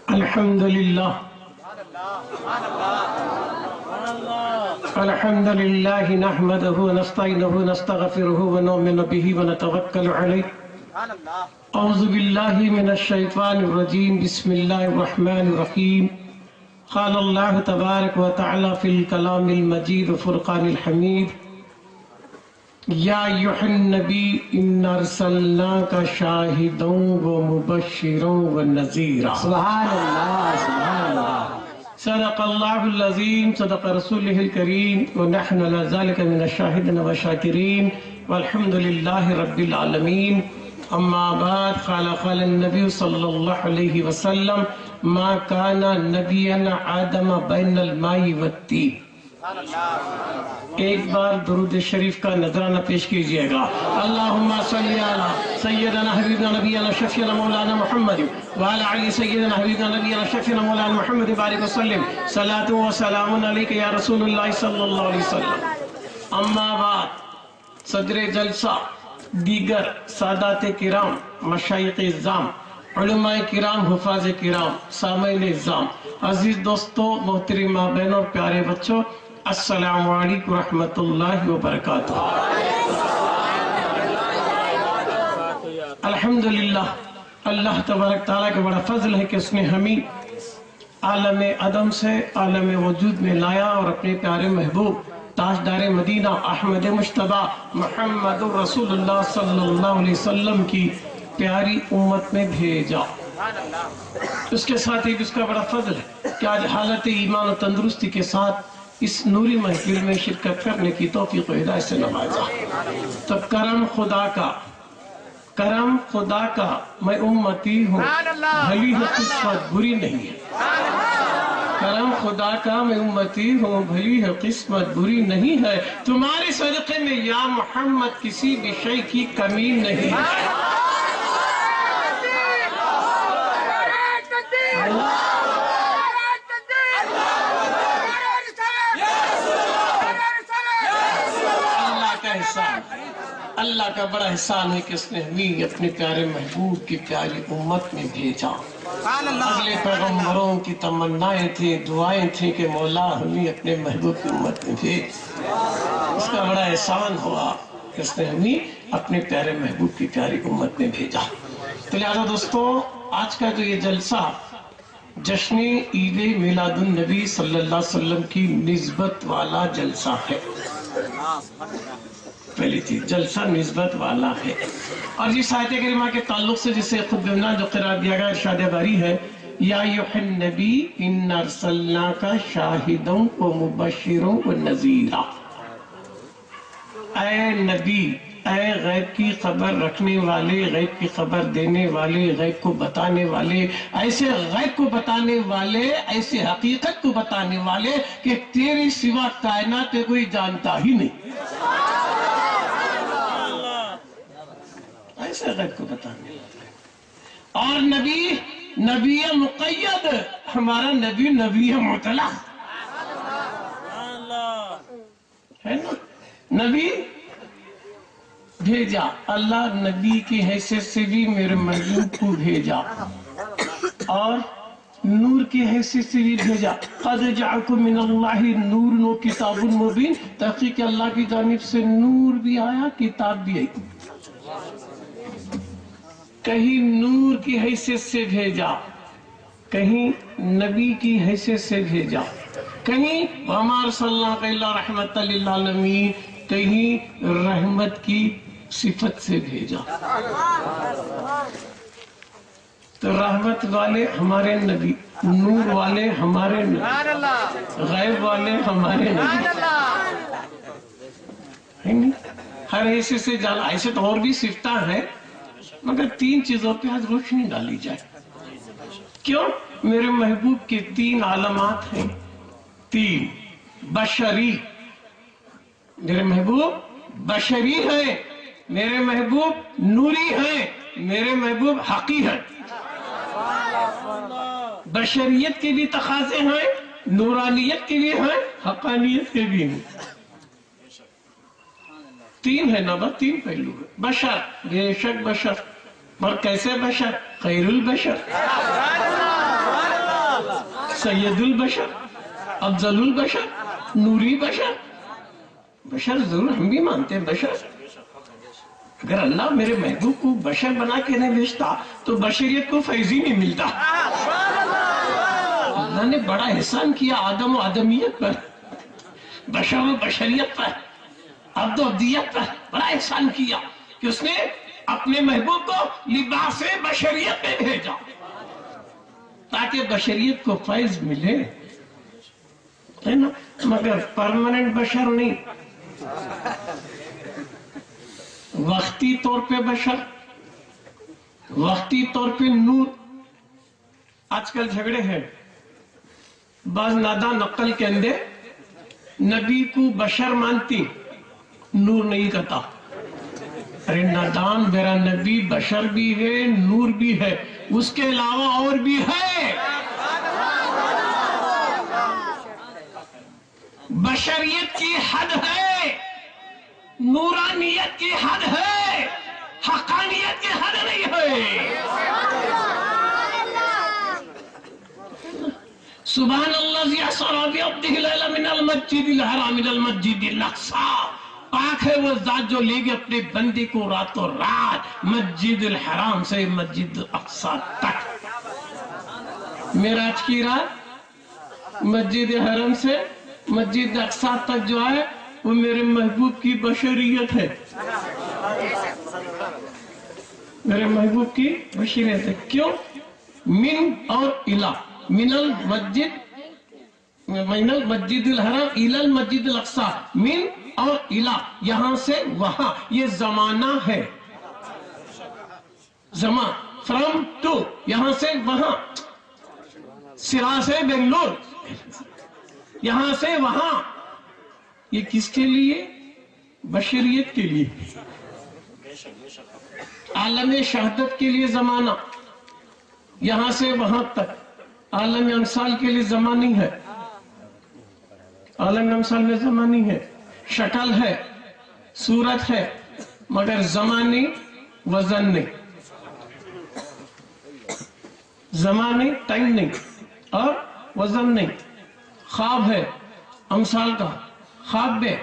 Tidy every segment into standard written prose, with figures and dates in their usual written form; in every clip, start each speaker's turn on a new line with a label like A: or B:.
A: अल्हम्दुलिल्लाह अल्हम्दुलिल्लाह नहमदुहु व नस्तईनुहु व नस्तगफिरुहु व नु'मिनु बिही व नतवक्कलु अलैहि। औज़ु बिल्लाहि मिनश शैतानिर रजीम। बिस्मिल्लाहिर रहमानिर रहीम। क़ाल अल्लाहु तबारक व तआला फ़िल कलामिल मजीद व फ़ुरक़ानिल हमीद। या अय्युहन नबी इन्ना अरसलनाका शाहिदन व मुबश्शिरन व नज़ीरा।
B: सुभान अल्लाह, सुभान अल्लाह।
A: सदक़ल्लाहुल अज़ीम, सदक़ रसूलुहुल करीम व नहनु अला ज़ालिका मिनश शाहिदीन व शाकिरीन वल्हम्दुलिल्लाहि रब्बिल आलमीन। अम्मा बाद क़ाल नबी सल्लल्लाहु अलैहि वसल्लम मा काना नबिय्यन आदम बैनल माई वत्तीन। एक बार दुरूद शरीफ का नजराना पेश कीजिएगा। अल्लाहुम्मा सल्ली अला सय्यदना हबीबना नबियना शफीना मौलाना मुहम्मद व अला अली सय्यदना हबीबना नबियना शफीना मौलाना मुहम्मद बारिक वसल्लम। सलातु व सलामुन अलैका या रसूलुल्लाह सल्लल्लाहु अलैहि वसल्लम। अम्मा बाद, सदरे जलसा, दीगर सादात किराम, मशाइख इज़्ज़ाम, उलमाए किराम, हुफाज किराम, सामईन इज़्ज़ाम, अजीज दोस्तों, मोहतरमा बहनों, प्यारे बच्चों, अस्सलामु अलैकुम रहमतुल्लाहि व बरकातुहू। अल्हम्दुलिल्लाह, अल्लाह तबारक तआला का बड़ा फजल है कि उसने हमें आलम अदम से आलम वजूद में लाया और अपने प्यारे महबूब ताजदार मदीना अहमद मुश्तबा मुहम्मदुर रसूलुल्लाह सल्लल्लाहु अलैहि वसल्लम की प्यारी उम्मत में भेजा। उसके साथ ही उसका बड़ा फजल है कि आज हालत ईमान और तंदुरुस्ती के साथ इस नूरी महफिल में शिरकत करने की तौफीक व हिदायत से नवाजा। तो करम खुदा का मैं उम्मती हूँ, भली है किस्मत बुरी नहीं है। करम खुदा का मैं उम्मती हूँ, भली है किस्मत बुरी नहीं है। तुम्हारे सदक़े में या मोहम्मद किसी भी शय की कमी नहीं है। अल्लाह का बड़ा एहसान है कि उसने हमें अपने प्यारे महबूब की प्यारी उम्मत में भेजा। अगले पैगम्बरों की तमन्नाएं थी, दुआएं थी कि मौला हमें अपने महबूब की उम्मत में भेज। उसका बड़ा एहसान हुआ कि उसने हमें अपने प्यारे महबूब की प्यारी उम्मत में भेजा। तो लिहाजा दोस्तों, आज का जो ये जलसा जश्न ईद मिलादुन नबी सल्लल्लाहु अलैहि वसल्लम की निस्बत वाला जलसा है। पहली चीज, जलसा निस्बत वाला है। और जिस आयत करीमा के ताल्लुक से जिसे खुद बिना जो क़रार दिया गया, इरशाद बारी है, या अय्युहन नबी इन्ना अरसलनाका शाहिदन व मुबश्शिरन व नज़ीरा। ऐ नबी, ऐ गैब की खबर रखने वाले, गैब की खबर देने वाले, गैब को बताने वाले, ऐसे गैब को बताने वाले, ऐसे हकीकत को बताने वाले कि तेरे सिवा कायनात में कोई जानता ही नहीं। ऐसे गैब को बताने वाले। और नबी मुक़य्यद, हमारा नबी मुतला है ना। नबी भेजा, अल्लाह नबी की हैसियत से भी मेरे महबूब को भेजा और नूर की हैसियत से भी भेजा। क़द जअकुम मिनल्लाहि नूरुन व किताबुन मुबीन, तहक़ीक़ अल्लाह की जानिब से नूर भी आया, किताब भी आई। कहीं नूर की हैसियत से भेजा, कहीं नबी की हैसियत से भेजा, कहीं वमा अर्सलनाका इल्ला रहमतल लिल आलमीन, कहीं रहमत की सिफत से भेजा। तो रहमत वाले हमारे नबी, नूर वाले हमारे नबी, गैब वाले हमारे नबी है नहीं। हर ऐसे से जाना, ऐसे तो और भी सिफता है, मगर तीन चीजों पे आज रोशनी डाली जाए। क्यों? मेरे महबूब के तीन आलमात हैं। तीन, बशरी, मेरे महबूब बशरी है, मेरे महबूब नूरी है, मेरे महबूब हकी है। बशरियत के भी तकाजे हैं, नूरानियत के भी हैं, हकानियत के भी हैं। तीन है ना, बस तीन पहलू है। बशर, बेशक बशर, और कैसे बशर? खैरुल बशर। سید البشر، افضل البشر، نوری بشر. بشر ضرور ہم بھی مانتے ہیں بشر. اگر اللہ میرے محبوب کو بشر بنا کے نہیں بھیجتا تو بشریت کو فیض ہی نہیں ملتا. اللہ نے بڑا احسان کیا آدم و آدمیت پر، بشر و بشریت پر، عبد و عبدیت پر بڑا احسان کیا کہ اس نے اپنے محبوب کو لباس بشریت میں بھیجا تاکہ بشریت کو فیض ملے، ہے نا. مگر پرماننٹ بشر نہیں، وقتی طور پہ بشر، وقتی طور پہ نور. آج کل جھگڑے ہیں، بعض نادان عقل کے اندر نبی کو بشر مانتی، نور نہیں کہتا. ارے نادان، میرا نبی بشر بھی ہے، نور بھی ہے، اس کے علاوہ اور بھی ہے. بشریت کی حد ہے، نورانیت کی حد ہے، حقانیت کی حد نہیں ہے. سبحان اللہ اسری بعبدہ لیلا من المسجد الحرام الى المسجد الاقصی. پاک ہے وہ ذات جو لے گئے اپنے بندے کو راتوں رات مسجد الحرام سے مسجد اقصی تک. معراج کی رات مسجد حرم سے مسجد اقصی تک جو ہے وہ میرے محبوب کی بشریت ہے، میرے محبوب کی بشریت ہے. کیوں؟ من اور الہ، من المسجد الحرام الى المسجد الاقصی. من اور الہ، یہاں سے وہاں، یہ زمانہ ہے. زمان فرام ٹو، یہاں سے وہاں. سرا سے بنگلور، یہاں سے وہاں. یہ کس کے لیے؟ بشریت کے لیے. عالم شہادت کے لیے زمانہ، یہاں سے وہاں تک. عالم امثال کے لیے زمان نہیں ہے، عالم امثال میں زمان نہیں ہے. شکل ہے، صورت ہے، مگر زمان نہیں، وزن نہیں. زمان نہیں، ٹائم نہیں، اور وزن نہیں. خواب ہے امثال کا، خواب میں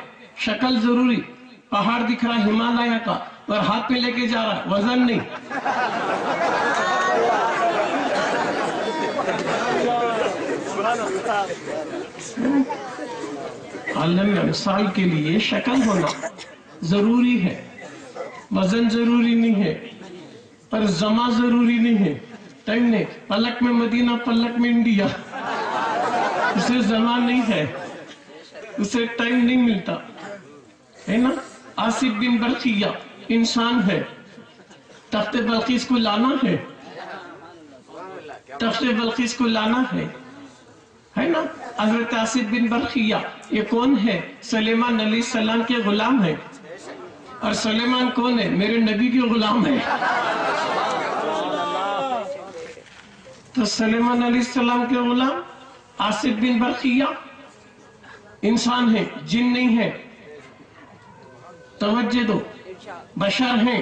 A: شکل ضروری. پہاڑ دکھ رہا ہمالیہ کا اور ہاتھ پہ لے کے جا رہا، وزن نہیں. عالم امثال کے لیے شکل ہونا ضروری ہے، وزن ضروری نہیں ہے، پر زمان ضروری نہیں ہے، ٹائم نہیں. پلک میں مدینہ، پلک میں انڈیا، اسے زمان نہیں ہے، اسے ٹائم نہیں ملتا، ہے نا. آصف بن برقیہ انسان ہے، تخت بلقیس کو لانا ہے، تخت بلقیس کو لانا ہے نا. حضرت آصف بن برقیہ یہ کون ہے؟ سلیمان علیہ السلام کے غلام ہے. اور سلیمان کون ہے؟ میرے نبی کے غلام ہے. تو سلیمان علیہ السلام کے غلام آصف بن برقیہ انسان ہے، جن نہیں ہے. توجہ دو، بشر ہیں.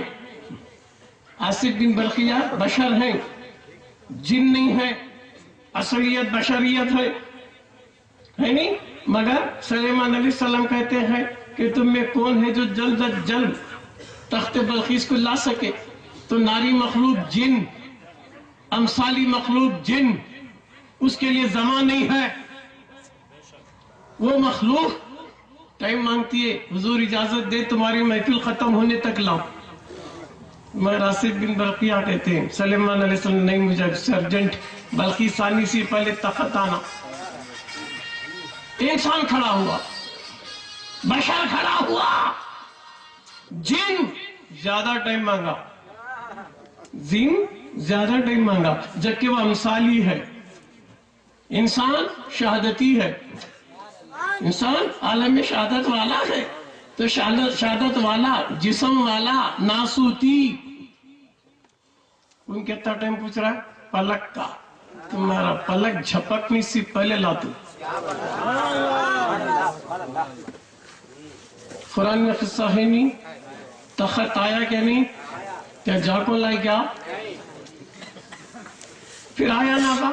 A: آصف بن برقیہ بشر ہیں، جن نہیں ہے. اصلیت بشریت ہے نہیں. مگر سلیمان علیہ السلام کہتے ہیں کہ تم میں کون ہے جو جلد از جلد تخت بلقیس کو لا سکے؟ تو ناری مخلوق جن، امثالی مخلوق جن، اس کے لیے زمان نہیں ہے. وہ مخلوق ٹائم مانگتی ہے، حضور اجازت دے تمہاری محفل ختم ہونے تک لاؤ. مگر آصف بن برقیہ کہتے ہیں سلیمان علیہ السلام نہیں، مجھے ارجنٹ، بلکہ ثانی سے پہلے تخت آنا. انسان کھڑا ہوا، بشر کھڑا ہوا، جن زیادہ ٹائم مانگا، جن زیادہ ٹائم مانگا، جبکہ وہ امثالی ہے. انسان شہادتی ہے، انسان عالم شہادت والا ہے. تو شہادت والا، جسم والا، ناسوتی. ان کتنا ٹائم پوچھ رہا ہے؟ پلک کا. تمہارا پلک جھپکنے سے پہلے لا تو. قرآن میں قصہ ہے نہیں؟ تخت آیا کیا نہیں؟ کیا جا کو لائے کیا؟ پھر آیا نہ با.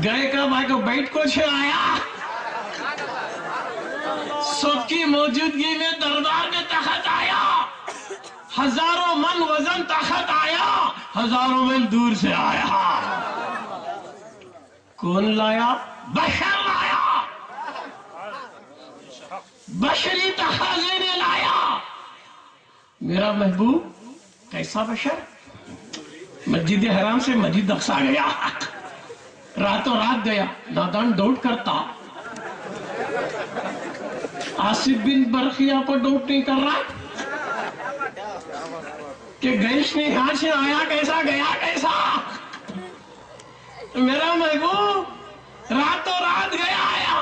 A: گئے کب آئے کو بیٹھ کو چھے آیا سب کی موجودگی میں دربار میں تخت آیا ہزاروں من وزن تخت آیا ہزاروں میل دور سے آیا کون لایا بشر لایا بشری تقاضے نے لایا میرا محبوب کیسا بشر مسجد حرام سے مسجد اقصی گیا راتوں رات گیا نادان ڈاؤٹ کرتا آصف بن برخیہ پر ڈاؤٹ نہیں کر رہا کہ گیش نے یہاں سے آیا کیسا گیا کیسا میرا محبوب راتوں رات گیا آیا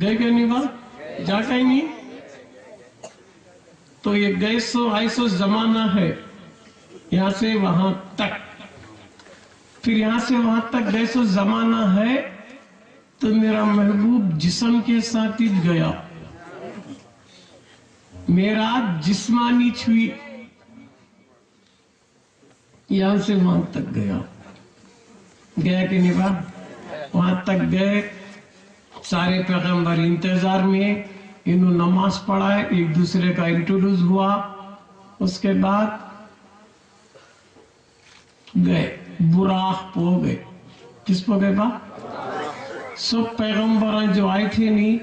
A: گئے کہ نہیں بات جا کہیں نہیں تو یہ گئے سو آئی سو زمانہ ہے یہاں سے وہاں تک پھر یہاں سے وہاں تک گئے سو زمانہ ہے تو میرا محبوب جسم کے ساتھ ہی گیا میرا جسمانی چھوئی یہاں سے وہاں تک گیا گیا کہ نہیں بات وہاں تک گئے سارے پیغمبر انتظار میں انہوں نماز پڑھا ہے ایک دوسرے کا انٹروڈیوس ہوا اس کے بعد گئے براق پو گئے کس پو گئے با سب پیغمبران جو آئے تھے نہیں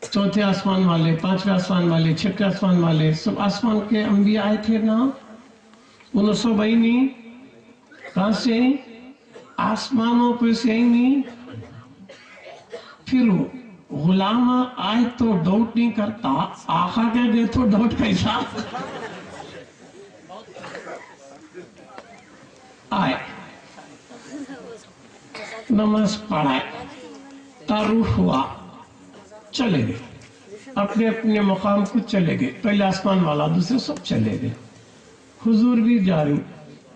A: چوتھے آسمان والے پانچویں آسمان والے چھٹے آسمان والے سب آسمان کے انبیاء آئے تھے نا انہوں سب آئی نہیں کہاں سے آسمانوں پہ سے آئی نہیں پھر غلام آئے تو ڈاؤٹ نہیں کرتا آقا کہہ دے تو ڈاؤٹ کیسا آئے نماز پڑھائے تعارف ہوا چلے گئے اپنے اپنے مقام کو چلے گئے پہلے آسمان والا دوسرے سب چلے گئے حضور بھی جاری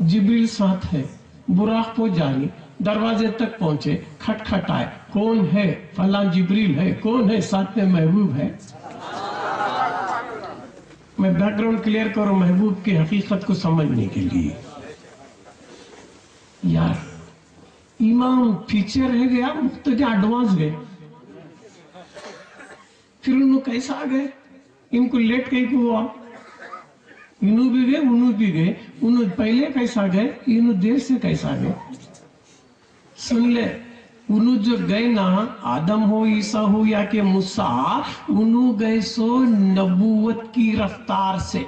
A: جبریل ساتھ ہے براق کو جاری دروازے تک پہنچے کھٹ کھٹ آئے کون ہے فلاں جبریل ہے کون ہے ساتھ میں محبوب ہے میں بیک گراؤنڈ کلیئر کروں محبوب کی حقیقت کو سمجھنے کے لیے یار امام پیچھے رہ گیا تو کیا ایڈوانس گئے پھر انہوں کیسا گئے ان کو لیٹ کہیں کو ہوا انہوں بھی گئے انہوں بھی گئے انہوں پہلے کیسا گئے انہوں دیر سے کیسا گئے سن لے انہوں جو گئے نا آدم ہو عیسیٰ ہو یا کہ موسیٰ انہوں گئے سو نبوت کی رفتار سے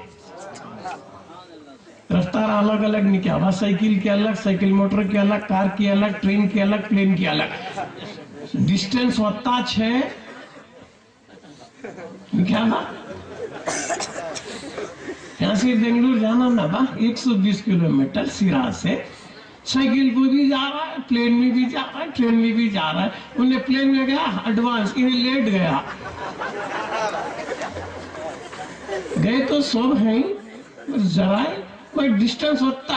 A: رفتار الگ الگ نہیں کیا بس سائیکل کے الگ سائیکل موٹر کے الگ کار کی الگ ٹرین کے الگ پلین کی الگ ڈسٹینس ہوتا چھے کیا نا یہاں سے بنگلور جانا نا با 120 کلومیٹر سیرا سے سائیکل کو بھی جا رہا ہے پلین میں بھی جا رہا ہے ٹرین میں بھی جا رہا ہے انہیں پلین میں گیا ایڈوانس انہیں لیٹ گیا گئے تو سب ہیں ذرا کوئی ڈسٹنس ہوتا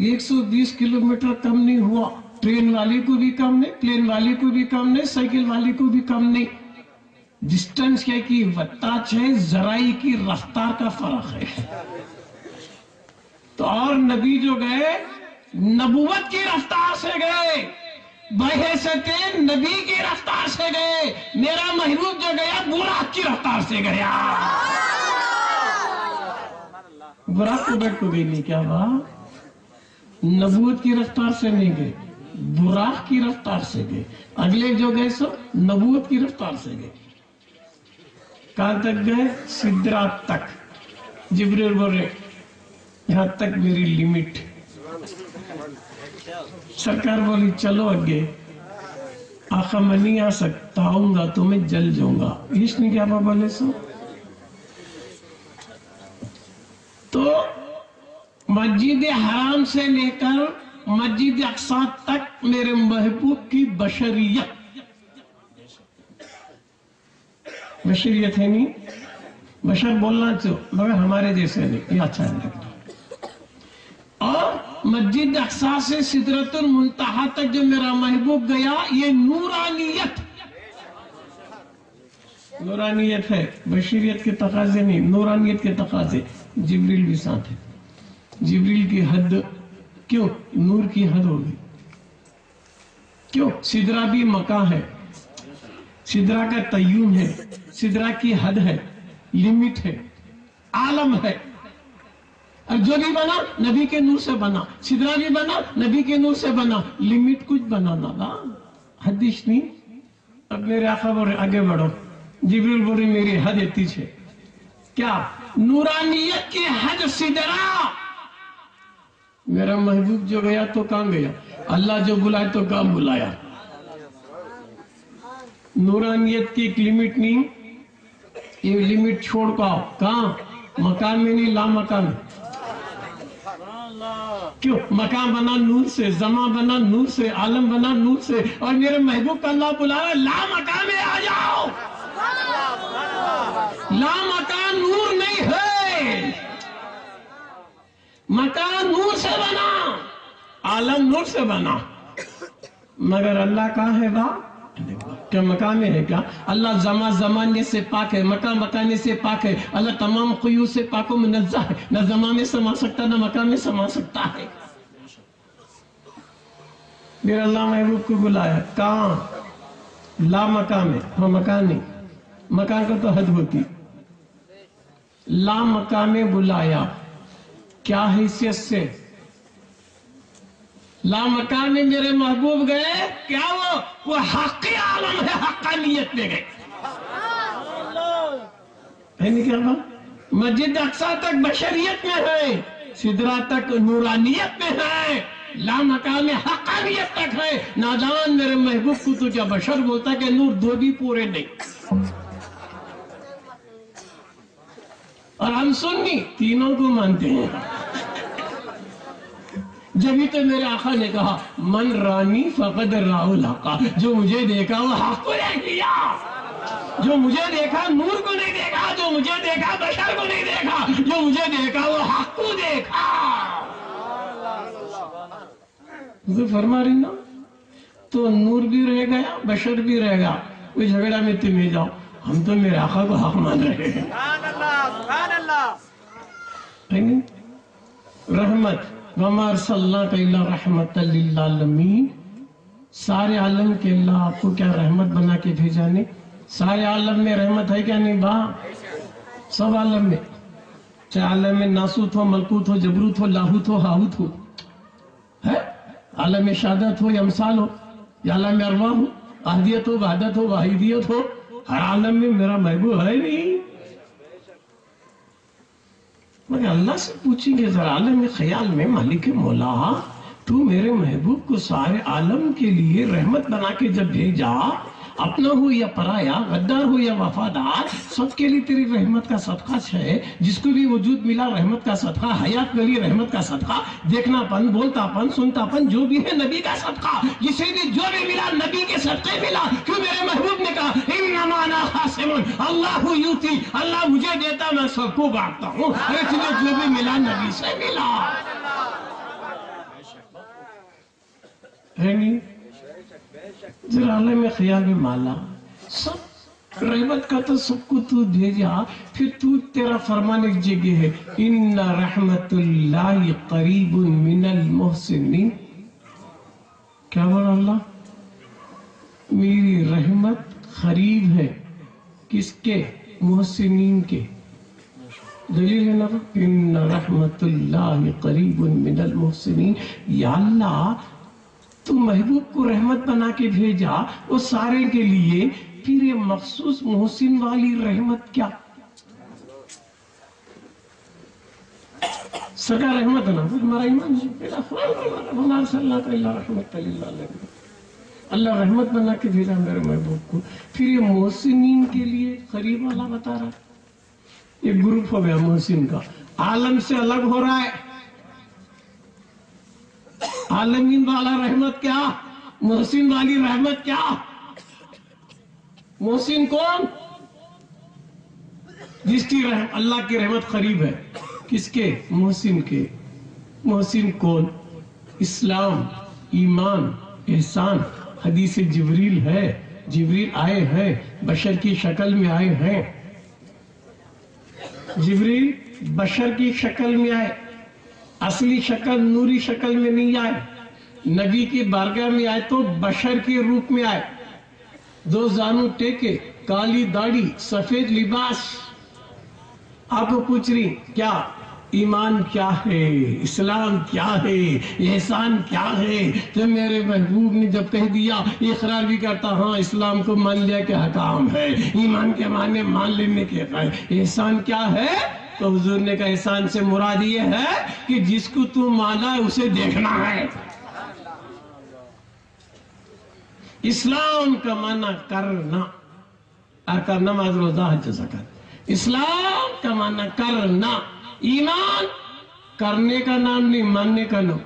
A: 120 کلومیٹر کم نہیں ہوا ٹرین والی کو بھی کم نہیں پلین والی کو بھی کم نہیں سائیکل والی کو بھی کم نہیں ڈسٹنس کیا کی وطا چھے ذرائی کی رفتار کا فرق ہے تو اور نبی جو گئے نبوت کی رفتار سے گئے بحیثیت نبی کی رفتار سے گئے میرا محبوب جو گیا براق کی رفتار سے گیا براق کو بیٹھ کو گئی نہیں کیا بات نبوت کی رفتار سے نہیں گئے براق کی رفتار سے گئے اگلے جو گئے سو نبوت کی رفتار سے گئے کہاں تک گئے سدرات تک جبریل بولے یہاں تک میری لیمٹ سرکار بولی چلو اگے آقا میں نہیں آ سکتا آؤں گا تو میں جل جاؤں گا اس نے کیا بابا لے سو تو مسجد حرام سے لے کر مسجد اقصی تک میرے محبوب کی بشریت بشریت ہے نہیں بشر بولنا چاہو مگر ہمارے جیسے نہیں یہ اچھا ہے اور مسجد اقصی سے سدرۃ المنتہا تک جو میرا محبوب گیا یہ نورانیت نورانیت ہے بشریت کے تقاضے نہیں نورانیت کے تقاضے جبریل بھی ساتھ ہے جبریل کی حد क्यों? नूर की हद हो गई। क्यों? सिदरा भी मकान है, सिदरा का तय्युम है, सिदरा की हद है, लिमिट है, आलम है। और जो भी बना नबी के नूर से बना, सिदरा भी बना नबी के नूर से बना, लिमिट कुछ बनाना ना, हदीस नहीं। अब मेरे आका बोले आगे बढ़ो, जिब्रील बोले मेरी हद इतनी है। क्या? नूरानियत की हद सिदरा। मेरा महबूब जो गया तो कहां गया? अल्लाह जो बुलाए तो कहां बुलाया? नूरानियत की एक लिमिट नहीं, ये लिमिट छोड़ पाओ कहां? मकान में नहीं, ला मकान में। क्यों? मकान बना नूर से, जमा बना नूर से, आलम बना नूर से, और मेरे महबूब का अल्लाह बुला रहा है ला मकान में आ जाओ। ला मकान नूर नहीं है, मकान नूर से बना, आलम नूर से बना। मगर अल्लाह कहाँ है बा? क्या मकान में है क्या? अल्लाह जमाने से पाक है, मकान मकाने से पाक है। अल्लाह तमाम क़ुयूद से पाक व मुनज़्ज़ह है, न ज़मान में समा सकता न मकान में समा सकता है। मेरे अल्लाह महबूब को बुलाया कहाँ? ला मकान में। हाँ मकान नहीं, मकान का तो हद होती। ला मकान में बुलाया, क्या हैसियत से? ला मकान में मेरे महबूब गए, क्या वो हक़ आलम है, हक़ानियत में गए है नहीं क्या बात? मस्जिद अक्सा तक बशरियत में है, सिदरा तक नूरानियत में है, ला मकान में हक़ानियत तक है। नादान मेरे महबूब को तो क्या बशर बोलता कि नूर दो भी पूरे नहीं। और हम सुन्नी तीनों को मानते हैं। जब ही तो मेरे आका ने कहा मन रानी फकद राहुल हक़ा, जो मुझे देखा वो हक़ को देख लिया। जो मुझे देखा नूर को नहीं देखा, जो मुझे देखा बशर को नहीं देखा, जो मुझे देखा वो हक़ को देखा। तो फरमा रही ना, तो नूर भी रह गया, बशर भी रह गया। कोई झगड़ा में तुम्हें जाओ, हम तो मेरे आका को हक़ मान रहे हैं। रहमत वमा अरसलनाका इल्ला रहमतल लिल आलमीन। सारे आलम के अल्लाह आपको क्या रहमत बना के भेजा ने? सारे आलम में रहमत है क्या नहीं बा? सब आलम में, चाहे आलम में नासूत हो, मलकूत हो, जबरूत हो, लाहूत हो, हाहूत हो, है आलम में शहादत हो या अमसाल हो, या आलम में अरवा हो, अहदियत हो, वहदत हो, वाहिदियत हो, हर आलम में मेरा महबूब है नहीं। मगर अल्लाह से पूछेंगे जरा आलम में ख्याल में, मालिक मौला तू मेरे महबूब को सारे आलम के लिए रहमत बना के जब भेजा, अपना हो या पराया, गद्दार हो या वफादार, सबके लिए तेरी रहमत का सदका है। जिसको भी वजूद मिला रहमत का सदका, हयात मिली रहमत का सदका, देखनापन, बोलतापन, सुनतापन जो भी है नबी का सदका। जिसे भी जो भी मिला नबी के सदके मिला। क्यों? मेरे महबूब ने कहा इन्नमा अना क़ासिमुन, अल्लाहु यूती, अल्लाह मुझे देता मैं सबको बांटता हूँ। अरे तुझे जो भी मिला नबी से मिला है नहीं? जरा आलम में ख्याल में माला, सब रहमत का तो सबको तू भेजा, फिर तू तेरा फरमान एक जगह है इन्ना रहमतुल्लाहि करीबुन मिनल मुहसिनीन। क्या बोला अल्लाह? मेरी रहमत करीब है किसके? मुहसिनीन के। दलील है ना, इन्ना रहमतुल्लाहि करीबुन मिनल मुहसिनीन। या अल्लाह तू महबूब को रहमत बना के भेजा वो सारे के लिए, फिर ये मखसूस मोहसिन वाली रहमत क्या? सगा रहमत ना, हमारा ईमान अल्लाह रहमत बना के भेजा मेरे महबूब को, फिर ये मोहसिनीन के लिए करीब वाला बता रहा है। ये ग्रुप हो गया मोहसिन का, आलम से अलग हो रहा है। आलमीन वाला रहमत क्या? मोहसिन वाली रहमत क्या? मोहसिन कौन? जिसकी अल्लाह की रहमत करीब है। किसके? मोहसिन के। मोहसिन कौन? इस्लाम, ईमान, एहसान। हदीस जिब्रील है, जिब्रील आए हैं, बशर की शक्ल में आए हैं। जिब्रील बशर की शक्ल में आए, असली शक्ल नूरी शक्ल में नहीं आए, नबी की बारगाह में आए तो बशर के रूप में आए, दो जानू टेके, काली दाढ़ी, सफेद लिबास। आपको पूछ रही क्या ईमान क्या है, इस्लाम क्या है, एहसान क्या है? तो मेरे महबूब ने जब कह दिया, इकरार भी करता, हाँ इस्लाम को मान लिया कि हकाम है, ईमान के माने मान लेने के है, एहसान क्या है? तो हुजूर ने कहा एहसान से मुराद ये है कि जिसको तू माना है उसे देखना है। इस्लाम का माना करना, करना नमाज रोजा हज ज़कात। इस्लाम का माना करना, ईमान करने का नाम नहीं, मानने का नाम।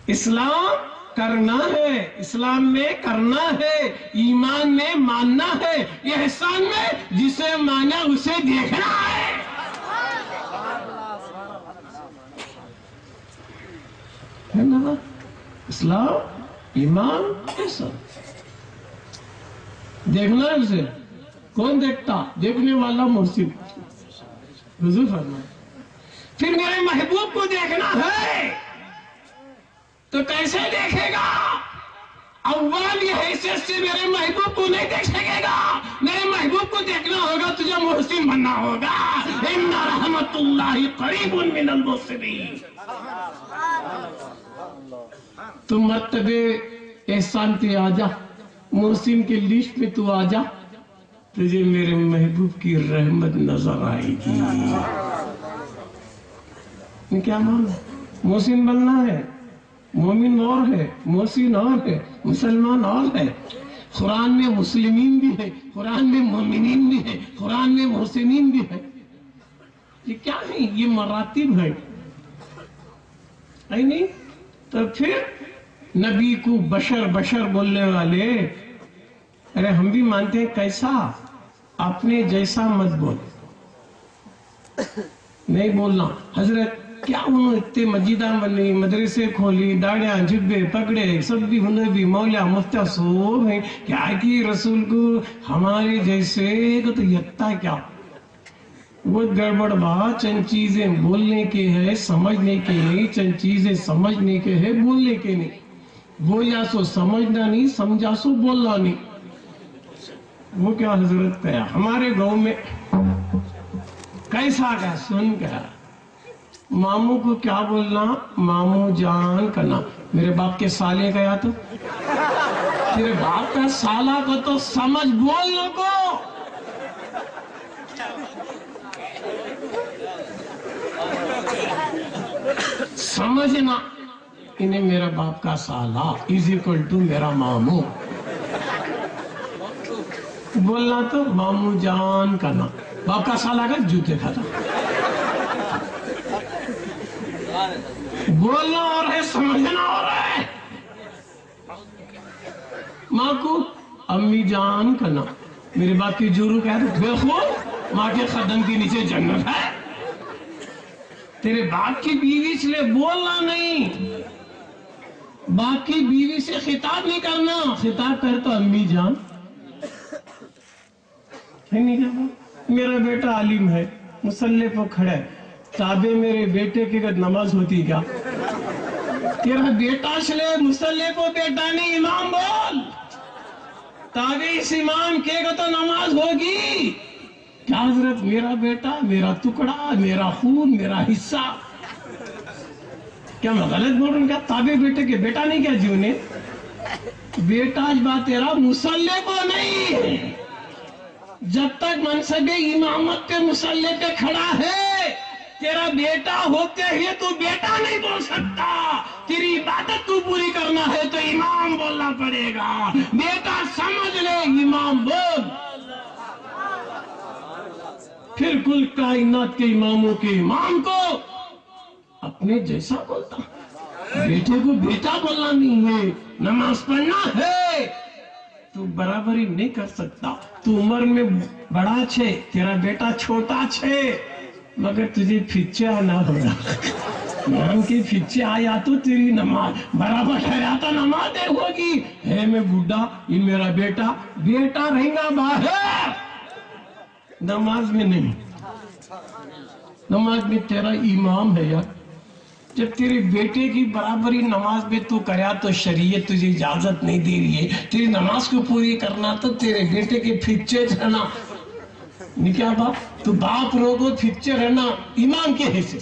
A: इस्लाम करना है, इस्लाम में करना है, ईमान में मानना है, एहसान में जिसे माना उसे देखना है। है ना? इस्लाम, ईमान, एहसान देखना है उसे। कौन देखता? देखने वाला मुर्शिद। हुजूर फरमाए फिर मेरे महबूब को देखना है तो कैसे देखेगा? अव्वल ये हैसियत से मेरे महबूब को नहीं देख सकेगा। मेरे महबूब को देखना होगा, तुझे मुहसिन बनना होगा। इन्ना रहमतुल्लाहि करीबुन मिनल मुहसिनीन। तू मर्तबे एहसान पे आ जा, मुहसिन के लिस्ट में तू आ जा, तुझे मेरे महबूब की रहमत नजर आएगी। क्या मालूम? मुहसिन बनना है, मोमिन और है, मुहसिन और है, मुसलमान और है। कुरान में मुस्लिमीन भी है, कुरान में मोमिनीन भी है, कुरान में मुहसिनीन भी है। ये क्या है? ये मरातिब है नहीं? तो फिर नबी को बशर बशर बोलने वाले, अरे हम भी मानते हैं, कैसा? अपने जैसा मत बोल, नहीं बोलना। हजरत क्या उन्होंने इतने मस्जिदा बनी, मदरसे खोली, दाड़ियां जुब्बे पकड़े, सब भी उन्हें भी मौला मुफ्ता सो है क्या कि रसूल को हमारे जैसे को तो यत्ता क्या? वो गड़बड़ बात। चंद चीजें बोलने के है, समझने के नहीं, चंद चीजें समझने के है, बोलने के नहीं। बोला सो समझना नहीं, समझा सो बोलना नहीं। वो क्या हजरत कहा हमारे गांव में कैसा का सुन क्या? मामू को क्या बोलना? मामू जान करना। मेरे बाप के साले का या तो तेरे बाप का साला को तो समझ बोल को। समझना इन्हें मेरा बाप का साला इज इक्वल टू मेरा मामू। बोलना तो मामू जान करना, बाप का साला का जूते खाता। बोलना और है, समझना और है। माँ को अम्मी जान करना, मेरे बाप की जोरू कह रहे देखो माँ के कदम के नीचे जन्नत है। तेरे बाप की बीवी से बोलना नहीं, बाप की बीवी से खिताब नहीं करना। खिताब कर तो अम्मी जान नहीं करना। मेरा बेटा आलिम है, मुसल्ले पर खड़ा है, ताबे मेरे बेटे की नमाज होती क्या? तेरा बेटा चले मुसल्ले को बेटा नहीं इमाम बोल, ताबे इस इमाम के तो नमाज होगी क्या? हजरत मेरा बेटा, मेरा टुकड़ा, मेरा खून, मेरा हिस्सा। क्या मैं गलत बोल रहा हूँ क्या? ताबे बेटे के बेटा नहीं क्या जीवने? बेटा बात तेरा मुसल्ले को नहीं है। जब तक मनसबे इमामत पे मुसल्ले पे खड़ा है, तेरा बेटा होते हुए तू बेटा नहीं बोल सकता। तेरी इबादत तू पूरी करना है तो इमाम बोलना पड़ेगा। बेटा समझ ले, इमाम बोल। फिर कुल कायनात के इमामों के इमाम को अपने जैसा बोलता। बेटे को बेटा बोलना नहीं है, नमाज पढ़ना है। तू बराबरी नहीं कर सकता। तू उम्र में बड़ा छे, तेरा बेटा छोटा छे, मगर तुझे फिच्चे ना होगा। नाम के फिच्चे आया तो तेरी नमाज बराबर ठहराता नमाज दे होगी। है मैं बुढ़ा, ये मेरा बेटा, बेटा रहेगा बाहर, नमाज में नहीं। نماز میں تیرا امام ہے یار. جب تیرے بیٹے کی برابری نماز میں تو کریا تو شریعت تجھے اجازت نہیں دے رہی ہے. تیری نماز کو پوری کرنا تو تیرے بیٹے کے پھچے رہنا. کیا باپ تو باپ روگو پھچے رہنا امام کے حصے.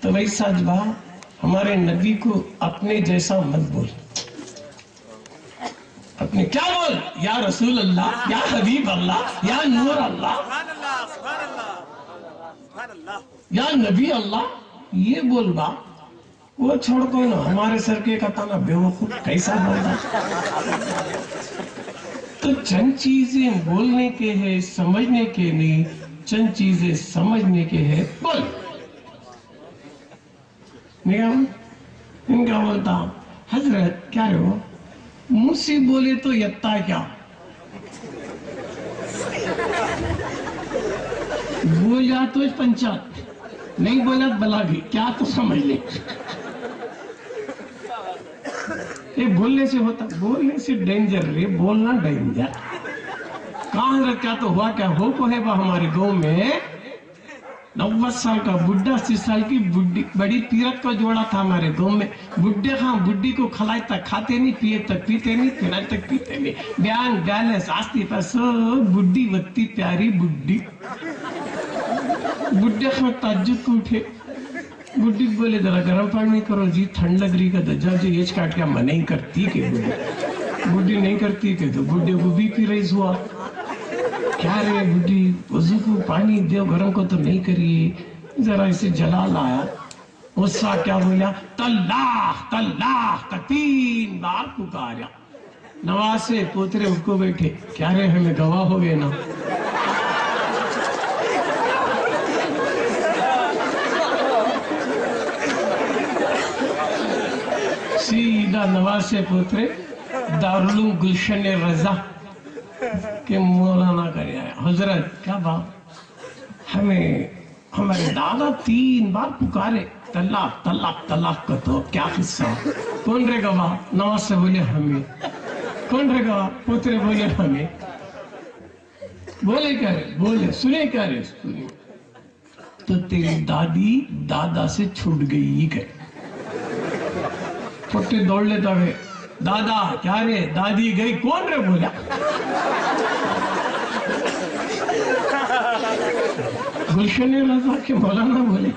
A: تو ویسا باپ ہمارے نبی کو اپنے جیسا مت بول. اپنے کیا بول؟ یا رسول اللہ، یا حبیب اللہ، یا نور اللہ، یا نبی اللہ، یہ بول با. وہ چھوڑ کو نا ہمارے سر کے کتانا بے وقوف کیسا بولنا. تو چند چیزیں بولنے کے ہیں، سمجھنے کے نہیں. چند چیزیں سمجھنے کے ہیں بول. ان کا بولتا حضرت کیا رہے ہو منہ سے بولے تو یتا کیا بولا تو پنچات نہیں بولا بلا بھی کیا تو سمجھ لے. یہ بولنے سے ہوتا، بولنے سے ڈینجر رہے، بولنا ڈینجر. کہاں رکھ کیا تو ہوا کیا ہو کو ہے با ہمارے گاؤں میں 90 سال کا بڈھا 80 سال کی بڑی پیرت کا جوڑا تھا ہمارے گاؤں میں. بڈھے خاں بڈھی کو کھلائے تک کھاتے نہیں، پیے تک پیتے نہیں، پھیلائے تک پیتے نہیں. بیان بیلنس آستی پاس بڈھی وقتی پیاری بڈھی. بڈھے خاں تعجب کو اٹھے. بڈھی بولے ذرا گرم پانی کرو جی، ٹھنڈ لگ رہی کا دجا جی ایج کاٹ کے میں نہیں کرتی کہ بڈھی نہیں کرتی کہ تو بڈھے کو بھی پی رئیس ہوا. کیا رہے بڈھی وضو کو پانی دیو گرم کو تو نہیں کریے. ذرا اسے جلا لایا. غصہ کیا بولا طلاق طلاق کا 3 بار پکارا. نواز سے پوترے اس کو بیٹھے کیا رہے ہمیں گواہ ہو گئے نا. سیدھا نواز سے پوترے دارالعلوم گلشن رضا کہ مولانا کرے آیا. حضرت کیا بات ہمیں ہمارے دادا 3 بار پکارے طلاق طلاق طلاق کا تو کیا قصہ. کون رہے گواہ؟ نواز سے بولے ہمیں. کون رہے گواہ؟ پوترے بولے ہمیں. بولے کیا رہے؟ بولے سنے کیا رہے؟ سنے. تو تیری دادی دادا سے چھوٹ گئی کہ پھٹے دوڑ لیتا ہے. دادا کیا رے دادی گئی. کون رے بولا؟ گلشن رضا کے مولانا بولے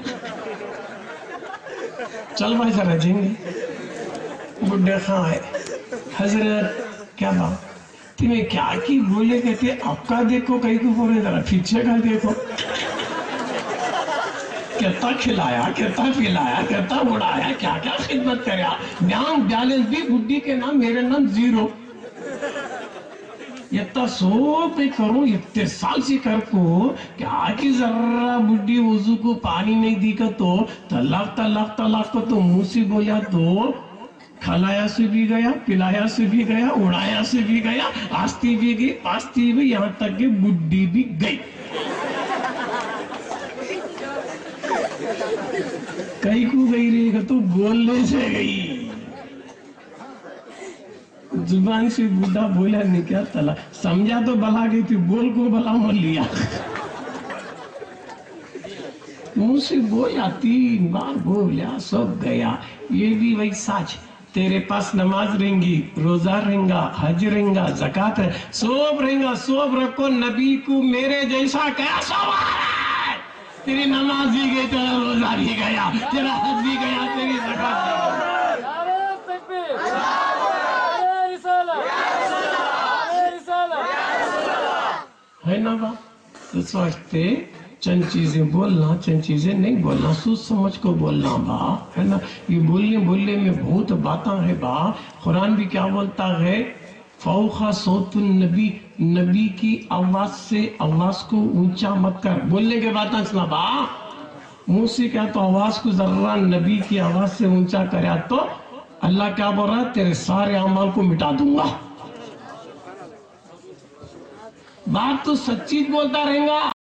A: چل بھائی ذرا جائیں گے. بڈھے خاں ہے. حضرت کیا بات تمہیں کیا کی بولے کہتے آپ کا دیکھو کہیں کو بولے ذرا پیچھے کا دیکھو. کہتا کھلایا کہتا پلایا کہتا اڑایا کیا کیا خدمت کریا. بیان بیلنس بھی بڈھی کے نام میرے نام 0. اتنا سو پہ کروں اتنے سال سے کر کو کیا کی ذرا بڈھی وضو کو پانی نہیں دی کا تو طلاق طلاق طلاق کو تو منہ سے بولا تو کھلایا سے بھی گیا، پلایا سے بھی گیا، اڑایا سے بھی گیا، آستی بھی گئی، پاستی بھی، یہاں تک کہ بڈھی بھی گئی. کئی کو گئی رہے گا تو بولنے سے گئی. زبان سے بڈھا بولا نہیں کیا تلا سمجھا تو بلا گئی تھی، بول کو بلا مر لیا. منہ سے بولا 3 بار بولا سب گیا. یہ بھی وہی سچ. تیرے پاس نماز رہیں گی، روزہ رہیں گا، حج رہیں گا، زکاة ہے، سوب رہیں گا. سوب رکھو نبی کو میرے جیسا کیا سوال ہے. تیری نماز بھی گئی، تیرا روزہ بھی گیا، تیرا حج بھی گیا، تیری زکاة بھی گیا. ہے نا با. تو سوچتے چند چیزیں بولنا چند چیزیں نہیں بولنا، سوچ سمجھ کو بولنا با. ہے نا یہ بولنے میں بہت باتاں ہے با. قرآن بھی کیا بولتا ہے فوق صوت النبی، نبی کی آواز سے آواز کو اونچا مت کر. بولنے کے باتاں سنا با. منہ سے کیا تو آواز کو ذرا نبی کی آواز سے اونچا کریا تو اللہ کیا بول رہا ہے تیرے سارے اعمال کو مٹا دوں گا. بات تو سچی بولتا رہیں گا.